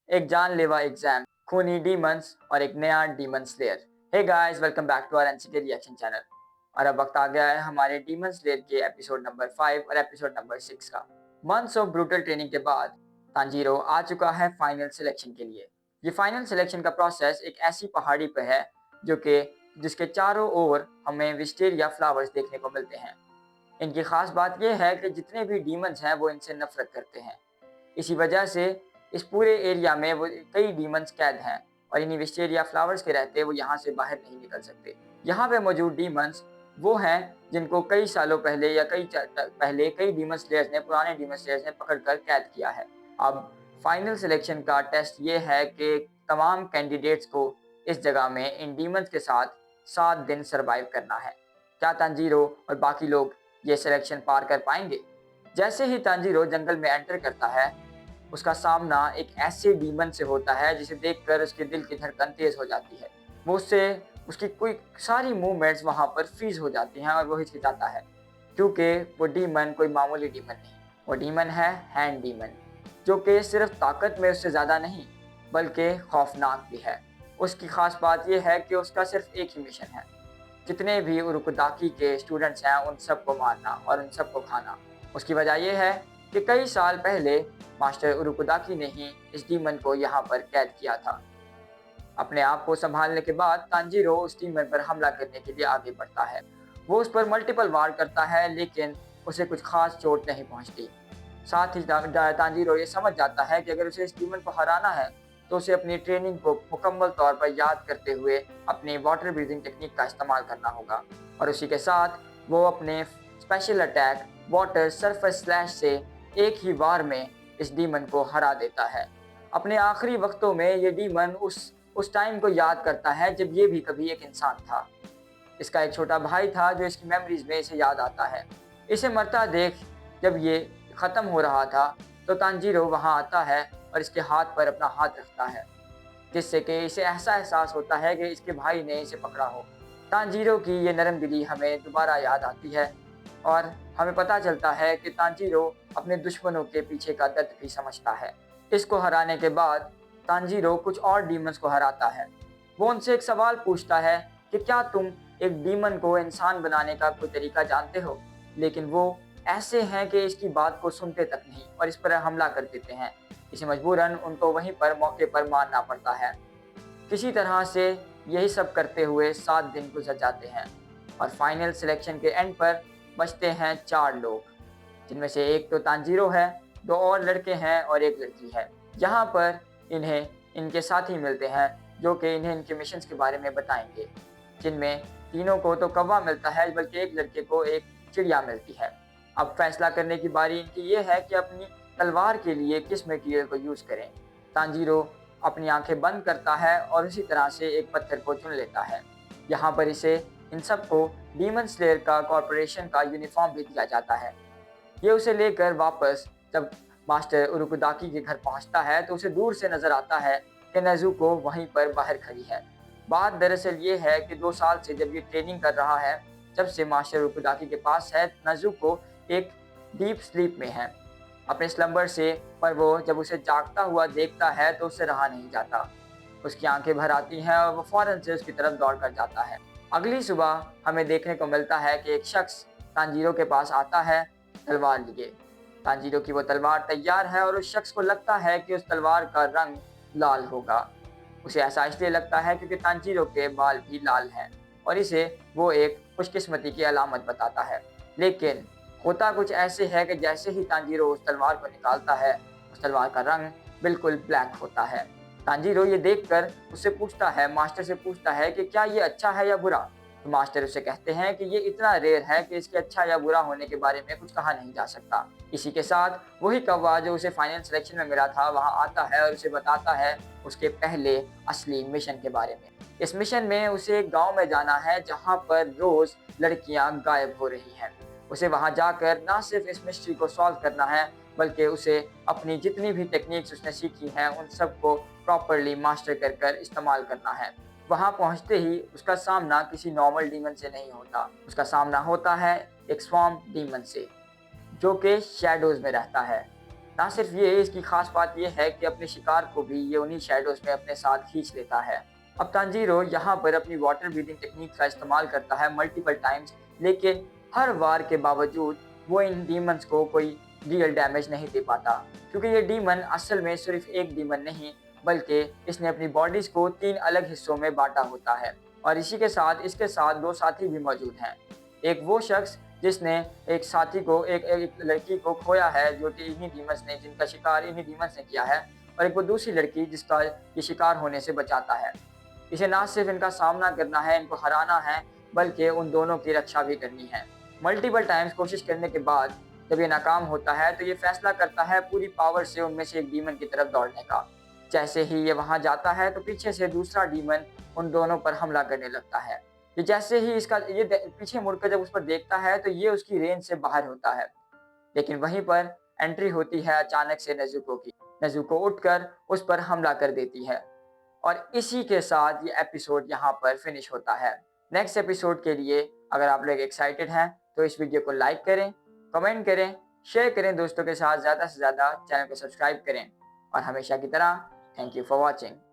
एक जानलेवा एग्जाम, खूनी डीमंस और एक नया demon slayer. Hey guys, welcome back to our NCK reaction channel. और अब वक्त आ गया है हमारे डीमन स्लेयर के एपिसोड नंबर 5 और एपिसोड नंबर 6 का। मंथ्स ऑफ ब्रूटल ट्रेनिंग के बाद तांजीरो आ चुका है फाइनल सिलेक्शन के लिए। ये फाइनल सिलेक्शन का प्रोसेस एक ऐसी पहाड़ी पे है जो कि जिसके चारों ओर हमें विस्टेरिया फ्लावर्स देखने को मिलते हैं। इनकी खास बात यह है कि जितने भी डीमंस हैं वो इनसे नफरत करते हैं। इसी वजह से इस पूरे एरिया में वो कई डीमंस कैद हैं और इन्हीं विस्टेरिया फ्लावर्स के रहते वो यहाँ से बाहर नहीं निकल सकते। यहाँ पे मौजूद डीमंस वो हैं जिनको कई सालों पहले या पहले कई डीमन स्लेयर्स ने पुराने डीमन स्लेयर्स ने पकड़कर कैद किया है। अब फाइनल सिलेक्शन का टेस्ट ये है कि तमाम कैंडिडेट्स को इस जगह में इन डीमंस के साथ 7 दिन सरवाइव करना है। क्या तांजीरो और बाकी लोग ये सिलेक्शन पार कर पाएंगे? जैसे ही तांजीरो जंगल में एंटर करता है, उसका सामना एक ऐसे डीमन से होता है जिसे देखकर उसके दिल की धड़कन तेज हो जाती है। वो उससे उसकी कोई सारी मूवमेंट्स वहाँ पर फ्रीज हो जाती हैं और वो हिचकिचाता है, क्योंकि वो डीमन कोई मामूली डीमन नहीं, वो डीमन है हैंड डीमन, जो कि सिर्फ ताकत में उससे ज़्यादा नहीं बल्कि खौफनाक भी है। उसकी खास बात यह है कि उसका सिर्फ एक ही मिशन है, जितने भी उरुकुदाकी के स्टूडेंट्स हैं उन सबको मारना और उन सबको खाना। उसकी वजह यह है कि कई साल पहले मास्टर उरुकुदाकी ने ही इस डीमन को यहाँ पर कैद किया था। अपने आप को संभालने के बाद तांजीरो उस डीमन पर हमला करने के लिए आगे बढ़ता है। वो उस पर मल्टीपल वार करता है, लेकिन उसे कुछ खास चोट नहीं पहुंचती। साथ ही तांजीरो ये समझ जाता है कि अगर उसे इस डीमन को हराना है तो उसे अपनी ट्रेनिंग को मुकम्मल तौर पर याद करते हुए अपनी वाटर ब्रीदिंग टेक्निक का इस्तेमाल करना होगा। और उसी के साथ वो अपने special attack water surface slash से एक ही वार में इस डीमन को हरा देता है। अपने आखिरी वक्तों में ये डीमन उस टाइम को याद करता है जब ये भी कभी एक इंसान था। इसका एक छोटा भाई था जो इसकी मेमोरीज में इसे याद आता है। इसे मरता देख जब ये ख़त्म हो रहा था तो तांजीरो वहाँ आता है और इसके हाथ पर अपना हाथ रखता है, जिससे कि इसे ऐसा एहसास होता है कि इसके भाई ने इसे पकड़ा हो। तांजीरो की ये नरम दिली हमें दोबारा याद आती है और हमें पता चलता है कि तांजीरो अपने दुश्मनों के पीछे का दर्द भी समझता है। इसको हराने के बाद तांजीरो कुछ और डीमंस को हराता है। वो उनसे एक सवाल पूछता है कि क्या तुम एक डीमन को इंसान बनाने का कोई तरीका जानते हो? लेकिन वो ऐसे हैं कि इसकी बात को सुनते तक नहीं और इस पर हमला कर देते हैं। इसे मजबूरन उनको वहीं पर मौके पर मारना पड़ता है। किसी तरह से यही सब करते हुए 7 दिन गुजर जाते हैं और फाइनल सिलेक्शन के एंड पर बचते हैं 4 लोग, जिनमें से एक तो तांजीरो है, 2 और लड़के हैं और 1 लड़की है। यहाँ पर इन्हें इनके साथी मिलते हैं जो कि इन्हें इनके मिशंस के बारे में बताएंगे, जिनमें तीनों को तो कौवा मिलता है बल्कि एक लड़के को एक चिड़िया मिलती है। अब फैसला करने की बारी इनकी ये है कि अपनी तलवार के लिए किस मटेरियल को यूज़ करें। तांजीरो अपनी आंखें बंद करता है और उसी तरह से एक पत्थर को चुन लेता है। यहाँ पर इसे इन सबको डीमन स्लेयर का कॉर्पोरेशन का यूनिफॉर्म भी दिया जाता है। ये उसे लेकर वापस जब मास्टर उरुकुदाकी के घर पहुंचता है तो उसे दूर से नजर आता है कि नेज़ुको वहीं पर बाहर खड़ी है। बात दरअसल ये है कि 2 साल से जब ये ट्रेनिंग कर रहा है, जब से मास्टर उरुकुदाकी के पास है, नेज़ुको एक डीप स्लीप में है अपने स्लम्बर से, पर वो जब उसे जागता हुआ देखता है तो उससे रहा नहीं जाता। उसकी आंखें भर आती हैं और वो फौरन से उसकी तरफ दौड़ कर जाता है। अगली सुबह हमें देखने को मिलता है कि एक शख्स तांजीरो के पास आता है तलवार लिए। तांजीरो की वो तलवार तैयार है और उस शख्स को लगता है कि उस तलवार का रंग लाल होगा। उसे ऐसा इसलिए लगता है क्योंकि तांजीरो के बाल भी लाल हैं और इसे वो एक खुशकिस्मती की अलामत बताता है। लेकिन होता कुछ ऐसे है कि जैसे ही तांजीरो उस तलवार को निकालता है, उस तलवार का रंग बिल्कुल ब्लैक होता है। तांजीरो ये देखकर उससे पूछता है, मास्टर से पूछता है कि क्या ये अच्छा है या बुरा? तो मास्टर उसे कहते हैं कि ये इतना रेयर है कि इसके अच्छा या बुरा होने के बारे में कुछ कहा नहीं जा सकता। इसी के साथ वही कौवा जो उसे फाइनल सिलेक्शन में मिला था वहाँ आता है और उसे बताता है उसके पहले असली मिशन के बारे में। इस मिशन में उसे एक गाँव में जाना है जहाँ पर रोज लड़कियाँ गायब हो रही हैं। उसे वहाँ जाकर ना सिर्फ इस मिस्ट्री को सॉल्व करना है बल्कि उसे अपनी जितनी भी टेक्निक्स उसने सीखी हैं उन सबको प्रॉपरली मास्टर कर कर इस्तेमाल करना है। वहाँ पहुँचते ही उसका सामना किसी नॉर्मल डीमन से नहीं होता, उसका सामना होता है एक स्वॉर्म डीमन से, जो कि शैडोज में रहता है। ना सिर्फ ये, इसकी खास बात ये है कि अपने शिकार को भी ये उन्हीं शैडोज में अपने साथ खींच लेता है। अब तांजीरो यहाँ पर अपनी वाटर ब्रीदिंग टेक्निक का इस्तेमाल करता है मल्टीपल टाइम्स, लेकिन हर वार के बावजूद वो इन डीमंस को कोई रियल डैमेज नहीं दे पाता, क्योंकि ये डीमन असल में सिर्फ एक डीमन नहीं, बल्कि इसने अपनी बॉडीज को 3 अलग हिस्सों में बांटा होता है। और इसी के साथ इसके साथ 2 साथी भी मौजूद हैं। एक वो शख्स जिसने एक साथी को एक लड़की को खोया है, जो कि इन्हीं डीमंस ने जिनका शिकार इन्हीं डीमंस ने किया है, और एक वो दूसरी लड़की जिसका ये शिकार होने से बचाता है। इसे ना सिर्फ इनका सामना करना है, इनको हराना है, बल्कि उन दोनों की रक्षा भी करनी है। मल्टीपल टाइम्स कोशिश करने के बाद जब ये नाकाम होता है तो ये फैसला करता है पूरी पावर से उनमें से एक डीमन की तरफ दौड़ने का। जैसे ही ये वहां जाता है तो पीछे से दूसरा डीमन उन दोनों पर हमला करने लगता है। ये जैसे ही इसका ये पीछे मुड़कर जब उस पर देखता है तो ये उसकी रेंज से बाहर होता है, लेकिन वहीं पर एंट्री होती है अचानक से नेज़ुको की। नेज़ुको उठकर उस पर हमला कर देती है और इसी के साथ ये एपिसोड यहाँ पर फिनिश होता है। नेक्स्ट एपिसोड के लिए अगर आप लोग एक्साइटेड हैं तो इस वीडियो को लाइक करें, कमेंट करें, शेयर करें दोस्तों के साथ, ज़्यादा से ज़्यादा चैनल को सब्सक्राइब करें और हमेशा की तरह थैंक यू फॉर वॉचिंग।